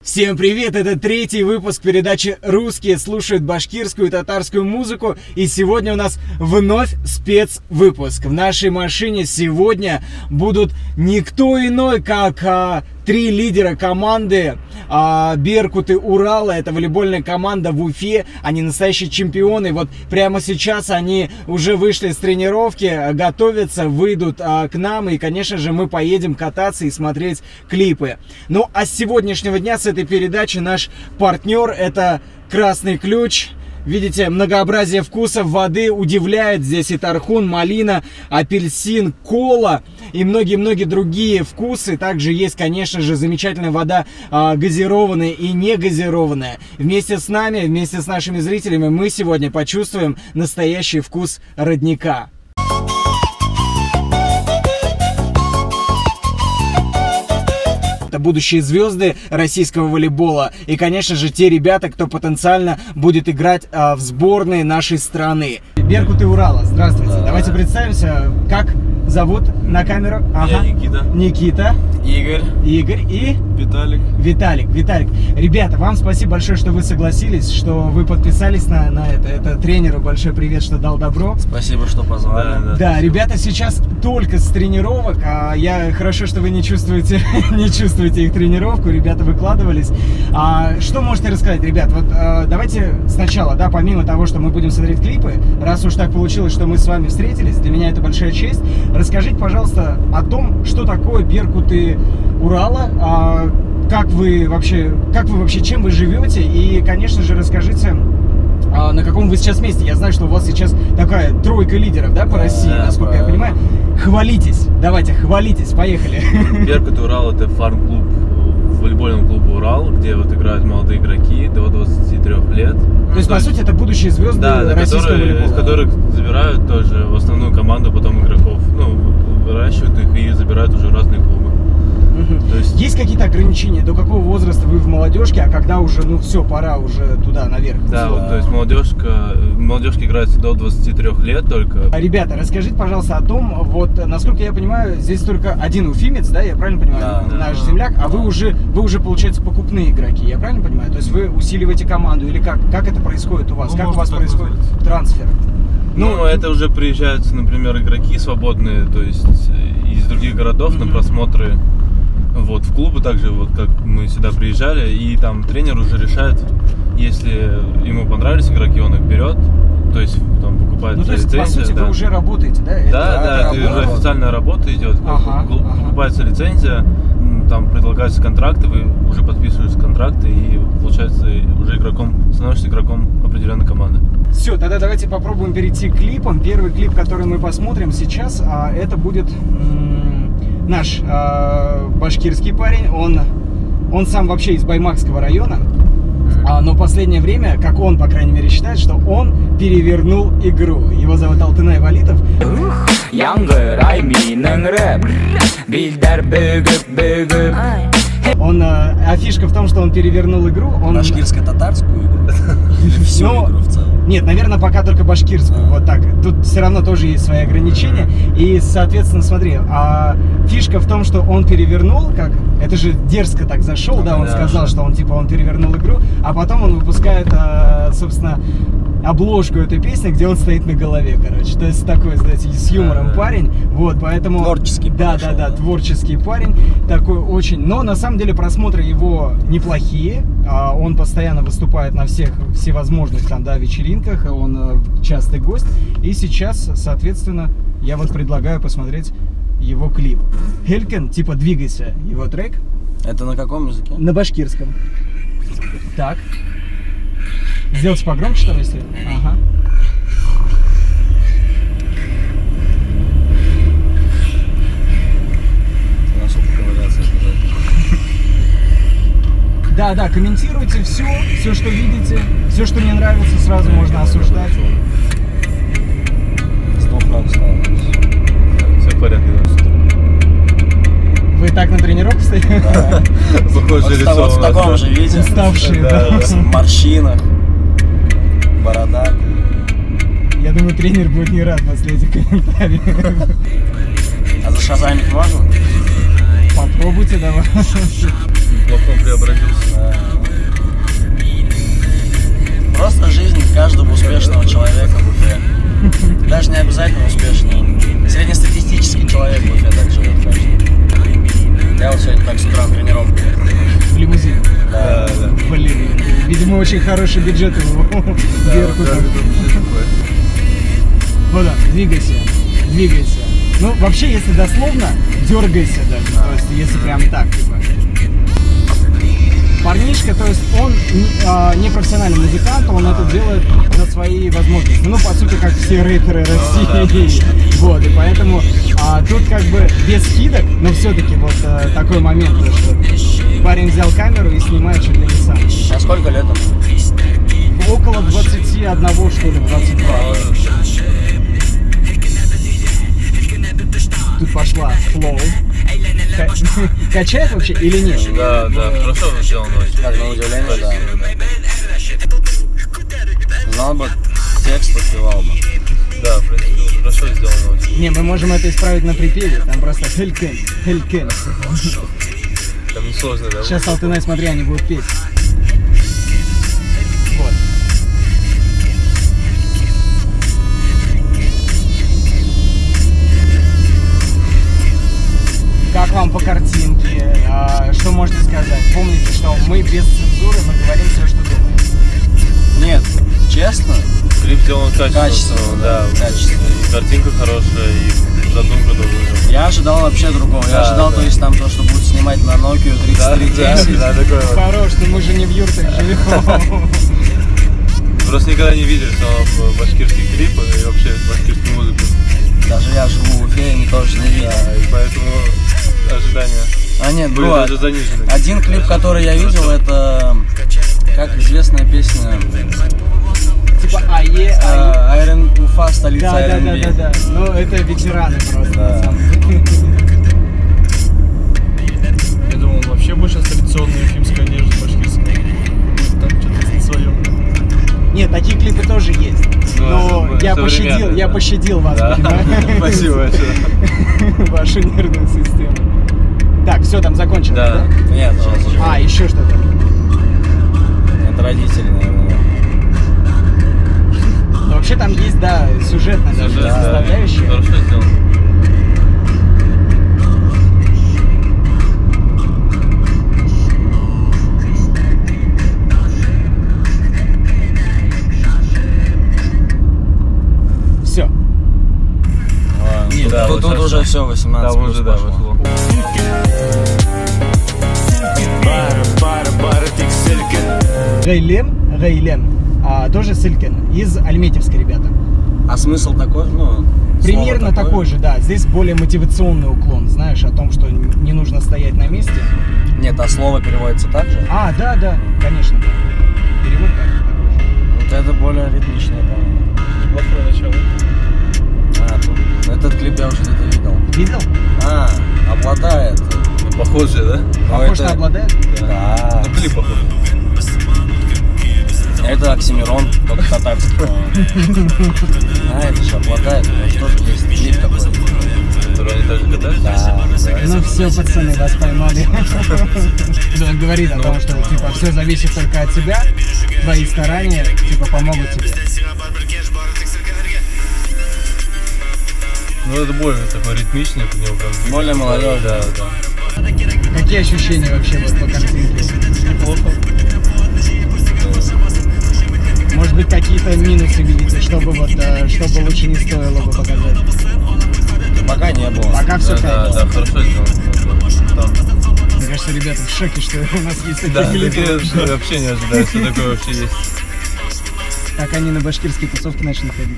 Всем привет! Это третий выпуск передачи «Русские слушают башкирскую и татарскую музыку». И сегодня у нас вновь спецвыпуск. В нашей машине сегодня будут никто иной, как три лидера команды «Беркуты Урала». Это волейбольная команда в Уфе. Они настоящие чемпионы. Вот прямо сейчас они уже вышли с тренировки, готовятся, выйдут к нам. И, конечно же, мы поедем кататься и смотреть клипы. Ну, а с сегодняшнего дня, с этой передачи, наш партнер — это «Красный ключ». Видите, многообразие вкусов воды удивляет. Здесь и тархун, малина, апельсин, кола и многие-многие другие вкусы. Также есть, конечно же, замечательная вода газированная и не газированная. Вместе с нами, вместе с нашими зрителями мы сегодня почувствуем настоящий вкус родника. Будущие звезды российского волейбола и, конечно же, те ребята, кто потенциально будет играть в сборной нашей страны. Беркуты Урала, здравствуйте. Давайте представимся, как зовут на камеру? Я Никита. Никита. Игорь. Игорь и... Виталик. Виталик. Ребята, вам спасибо большое, что вы согласились, что вы подписались на это. Это тренеру большой привет, что дал добро. Спасибо, что позвали. Да, ребята сейчас только с тренировок. Хорошо, что вы не чувствуете их тренировку. Ребята выкладывались. Что можете рассказать, ребят? Вот давайте сначала, да, помимо того, что мы будем смотреть клипы, раз уж так получилось, что мы с вами встретились, для меня это большая честь. Расскажите, пожалуйста, о том, что такое Беркуты Урала, как вы вообще, чем вы живете, и, конечно же, расскажите, на каком вы сейчас месте. Я знаю, что у вас сейчас такая тройка лидеров, да, по России, насколько я понимаю. Хвалитесь, давайте, хвалитесь, поехали. Беркуты Урал — это фарм-клуб волейбольного клуба Урал, где вот играют молодые игроки до 23 лет. То есть, по сути, это будущие звезды российского волейбола. Из которых забирают тоже в основную команду потом игроков. Выращивают их и забирают уже в разные клубы. То есть какие-то ограничения, до какого возраста вы в молодежке, а когда уже, все, пора уже туда, наверх? Да, вот, то есть молодежка играется до 23 лет только. Ребята, расскажите, пожалуйста, о том, вот, насколько я понимаю, здесь только один уфимец, да, я правильно понимаю, наш земляк, а вы уже, получается, покупные игроки, я правильно понимаю? То есть вы усиливаете команду или как это происходит у вас? Как у вас происходит трансфер? Это уже приезжают, например, игроки свободные, то есть из других городов на просмотры. Вот, в клубы также, вот как мы сюда приезжали, и там тренер уже решает, если ему понравились игроки, он их берет, то есть там покупает лицензию. То есть, по сути, вы уже работаете, да? Да, это уже официальная работа идет, покупается лицензия, там предлагаются контракты, вы уже подписываете контракты и, получается, уже становишься игроком определенной команды. Все, тогда давайте попробуем перейти к клипам. Первый клип, который мы посмотрим сейчас, это будет наш башкирский парень. Он сам вообще из Баймакского района, но в последнее время, как он, по крайней мере, считает, что он перевернул игру. Его зовут Алтынай Валитов. Фишка в том, что он перевернул игру. Башкирско-татарскую игру? Или всю игру в целом? Нет, наверное, пока только башкирскую. Вот так. Тут все равно тоже есть свои ограничения. И, соответственно, смотри, фишка в том, что он перевернул, это же дерзко так зашел, да, он сказал, что он перевернул игру, а потом он выпускает, собственно, обложку этой песни, где он стоит на голове, короче. То есть такой, знаете, с юмором парень. Вот, поэтому... Творческий. Да, творческий парень. Такой очень... Но, на самом деле, просмотры его неплохие. Он постоянно выступает на всех всевозможных там, да, вечеринках. Он частый гость. И сейчас, соответственно, я вот предлагаю посмотреть его клип. Хелькен, типа «Двигайся», его трек. Это на каком языке? На башкирском. Так. Сделайте погромче там, если... Ага. Да, комментируйте все, что видите, все, что не нравится, сразу можно осуждать. 100 фраг стало. Все в порядке, Вы так на тренировку стоите? Да. Вот в таком же виде. Уставшие, да. В морщинах, борода. Я думаю, тренер будет не рад последних комментариев. А зашазамить можно? Попробуйте, давай. плохом преобразился. Просто жизнь каждого успешного человека в Уфе. Даже не обязательно успешный. Среднестатистический человек в Уфе так живет, конечно. Я вот сегодня так с утра на тренировку. В лимузине. Да. Блин, видимо, очень хороший бюджет его. Беркутов. Вот так, двигайся. Ну, вообще, если дословно, дергайся даже. То есть, если прям так, типа. Парнишка, то есть он не профессиональный музыкант, он это делает за свои возможности. Ну, по сути, как все рэперы России. Вот, и поэтому тут как бы без скидок, но все-таки вот такой момент, что парень взял камеру и снимает чуть ли не сам. А сколько лет ему? Около 21, что ли, 22. Тут пошла флоу. Качает вообще или нет? Да, хорошо сделано очень. Как на удивление, да. Знал бы, текст подпевал бы. Да, в принципе, хорошо сделано очень. Не, мы можем это исправить на припеве. Там просто хелькен. Там несложно, да? Сейчас, Алтынай, смотри, они будут петь. Вот. Как вам по картинке? Что можете сказать? Помните, что мы без цензуры, мы говорим все, что думаем. Нет, честно, Клип сделан качественно. Качественно, Да. качественно. И картинка хорошая, и задумка тоже. я ожидал вообще другого. Я ожидал, то есть там то, что будут снимать на Nokia 3310. Да, такое вот. Хорош, но мы же не в юртах живем. Просто никогда не видели башкирские клипы и вообще башкирскую музыку. Даже я живу в Уфе, и тоже не видел. Да, и поэтому ожидания А нет, были было даже занижены. один клип, который я видел, это как известная песня Типа Айрон Уфа, столица R&B. Да. Ну, это ветераны просто, Да. на самом деле. Я думал, он вообще больше традиционной уфимской одежды башкирской. Там что-то на своем. Нет, такие клипы тоже есть. Но Ну, я современные, пощадил вас, Да. понимаете? Спасибо большое. Вашу нервную систему. Так, все, там закончилось, Да. да? Нет, Еще что-то. это родители, наверное. Но вообще там есть, да, сюжетная даже Сюжет, да. составляющая. Хорошо сделано. Все. Нет, да, вот тут сейчас- уже все, 18 Да, плюс уже, да, пошло. вошло. Гейлем, тоже Сылькин, из Альметьевска, ребята. А смысл такой, ну, Примерно слово такой же, да. Здесь более мотивационный уклон, знаешь, о том, что не нужно стоять на месте. Нет, а слово переводится так же? Да, конечно, да. Перевод такой же. Вот это более ритмичное, по-моему. Неплохое начало. Тут этот клип я уже где-то видел. Видел? Обладает. Похоже, да? Но Похож это- на обладает? Да. Ну, клип похож. Это Оксимирон, только татарский, по-моему. Это же обладает. У него тоже есть клип такой. Который они также катаются? Да. Ну все, пацаны, вас поймали. Он говорит о том, что типа все зависит только от тебя, твои старания типа помогут тебе. Ну, это более такой ритмичный, у него прям... Более молодежный. Да. Какие ощущения вообще вот по картинке? Неплохо. Может быть, какие-то минусы видите, чтобы чтобы лучше не стоило бы показать? Пока не было. Пока все Да, кайф. хорошо сделано. Мне кажется, ребята в шоке, что у нас есть Да, такие клипы. такие вообще не ожидаю, что такое вообще есть. Как они на башкирские тусовки начали ходить.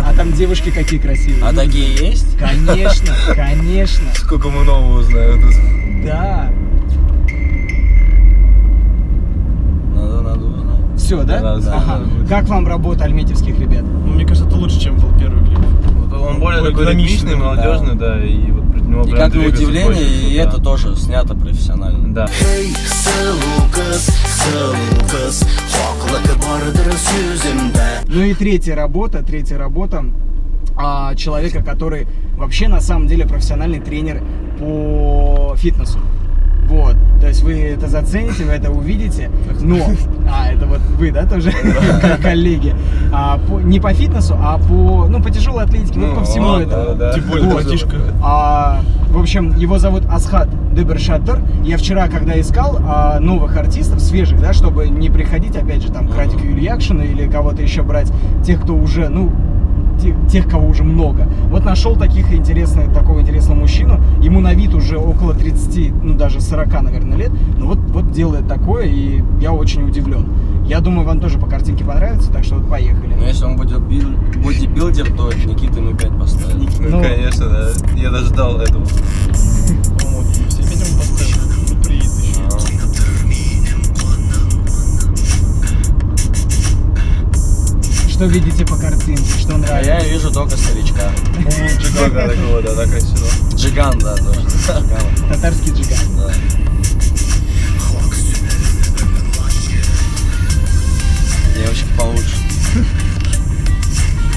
А там девушки какие красивые. А такие есть? Конечно, конечно. Сколько мы нового узнаем тут. Да. Надо узнать. Все, да? Да, да, Ага. да. Как вам работа альметьевских ребят? Ну, мне кажется, это лучше, чем был первый клип. Он более такой динамичный, ритмичный, молодежный, да, и вот при него И прям как на двигаться удивление, хочется, и да. это тоже снято профессионально. Да. Ну и третья работа человека, который вообще на самом деле профессиональный тренер по фитнесу. Вот, то есть вы это зацените, вы это увидите, но, это вот вы, да, тоже, коллеги, не по фитнесу, а по тяжелой атлетике, по всему этому. Тем более братишка. В общем, его зовут Асхат Дебершаттер. Я вчера, когда искал новых артистов, свежих, да, чтобы не приходить, опять же, там, к Радику Ильякшину или кого-то еще брать, тех, кто уже, тех, кого уже много. Вот нашел такого интересного мужчину. Ему на вид уже около 30, даже 40, наверное, лет. Но вот делает такое, и я очень удивлен. Я думаю, вам тоже по картинке понравится, так что вот поехали. Но если он будет бодибилдер, то Никита ему 5 поставит. Ну, конечно, да. Я даже ждал этого. Вот, все 5 ему поставили. Тут приедет еще. Что видите по картинке? Что нравится? Я вижу только старичка. Джиган такого, да, так красиво. Джиган, да, тоже. Джиган. Татарский джиган. Да. Девочки получше.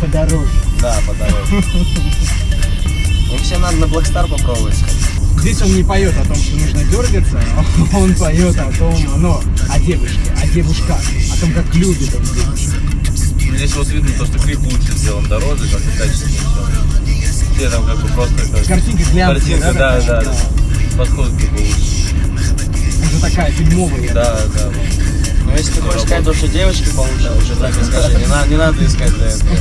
Подороже. Да, подороже. Ну, всем надо на Black Star попробовать сходить. Здесь он не поет о том, что нужно дергаться, он поет о том, о девушке, о девушках, о том, как любит он девушек. Здесь вот видно то, что клип лучше сделан, дороже, как и качественнее все. Все там как бы просто... Картинка глянцевая, да? Да. Подходит как бы лучше. Уже такая фильмовая. Да. Ну, если ты хочешь сказать, что девочки получше, лучше так и скажи, не надо искать для этого.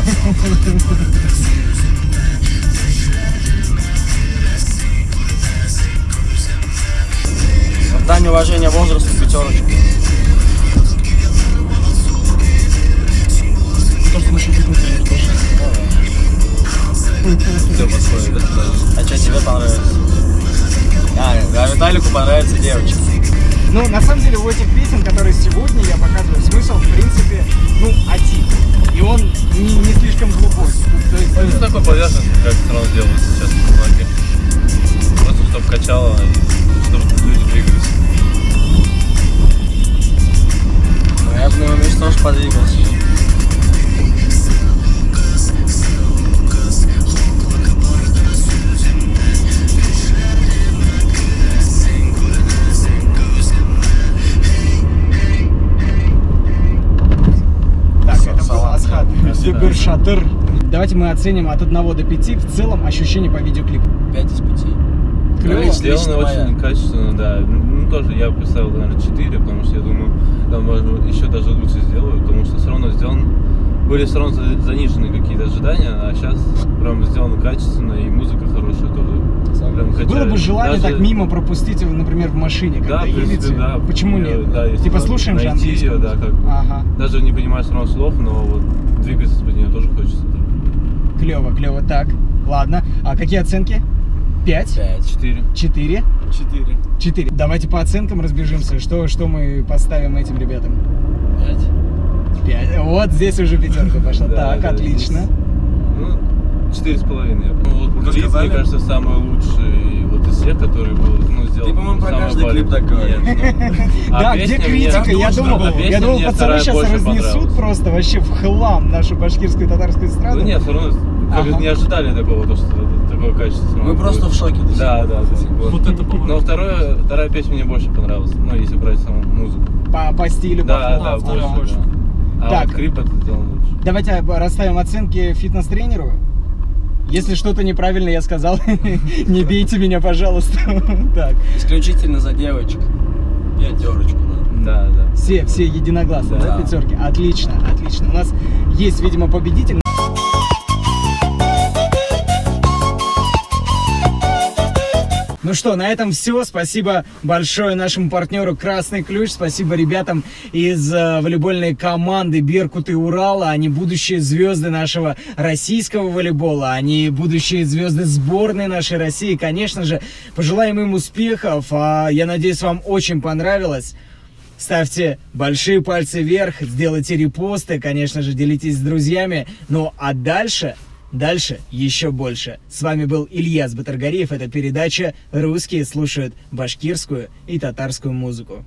В дань уважения возрасту 5. То, что насчет фитнес-тренера тоже. Все подходит, да? А что тебе понравилось? А Виталику понравятся девочки. Ну, на самом деле, у этих песен, которые сегодня я показываю, смысл, в принципе, один. И он не слишком глубокий. То есть, Ну, с такой поверхностью, как все равно делают сейчас в лаге. Просто чтобы качало, чтобы люди двигались. Ну, я бы на его месте тоже подвигался. Дебершаттер. Давайте мы оценим от 1 до 5 в целом ощущение по видеоклипу. 5 из 5. Клево. Сделано очень качественно, да. Ну, тоже я поставил, наверное, 4, потому что я думаю, там можно еще даже лучше сделаю, потому что все равно были все равно занижены какие-то ожидания, а сейчас прям сделано качественно, и музыка хорошая тоже. Прям качает. Было бы желание даже... так мимо пропустить его, например, в машине, когда да, едете. принципе, да. Почему нет? Да, типа слушаем же английский. Ее, да, как Ага. даже не понимаешь все равно слов, но вот двигаться под нее тоже хочется. Клево. Так, ладно. А какие оценки? 5? 4. 4? 4. 4. Давайте по оценкам разбежимся. Что мы поставим этим ребятам? 5. 5. Вот здесь уже 5 пошла. Да, Так, да, отлично. Ну, 4,5. Ну, вот клип, мне кажется, самый лучший вот из всех, который был сделан. Ты, по-моему, про самый каждый клип так говоришь. Да, где критика? Я думал, пацаны сейчас разнесут просто вообще в хлам нашу башкирскую и татарскую эстраду. Ну нет, все равно не ожидали такого, то, что такое качество. Мы просто в шоке. Да. Вот это по-моему. Но вторая песня мне больше понравилась, ну, если брать саму музыку. По стилю, Да, по да, флоу. больше. А Так. вот клип это сделан лучше. Давайте расставим оценки фитнес-тренеру. Если что-то неправильно я сказал, не бейте меня, пожалуйста. Так. Исключительно за девочек. 5, да. Да. Все единогласно, да, Да. 5? Отлично. У нас есть, видимо, победитель. Ну что, на этом все. Спасибо большое нашему партнеру «Красный ключ». Спасибо ребятам из волейбольной команды «Беркут» и «Урала». Они будущие звезды нашего российского волейбола. Они будущие звезды сборной нашей России. Конечно же, пожелаем им успехов. Я надеюсь, вам очень понравилось. Ставьте большие пальцы вверх, сделайте репосты, конечно же, делитесь с друзьями. Ну а дальше еще больше. С вами был Ильяс Батыргариев. Это передача «Русские слушают башкирскую и татарскую музыку».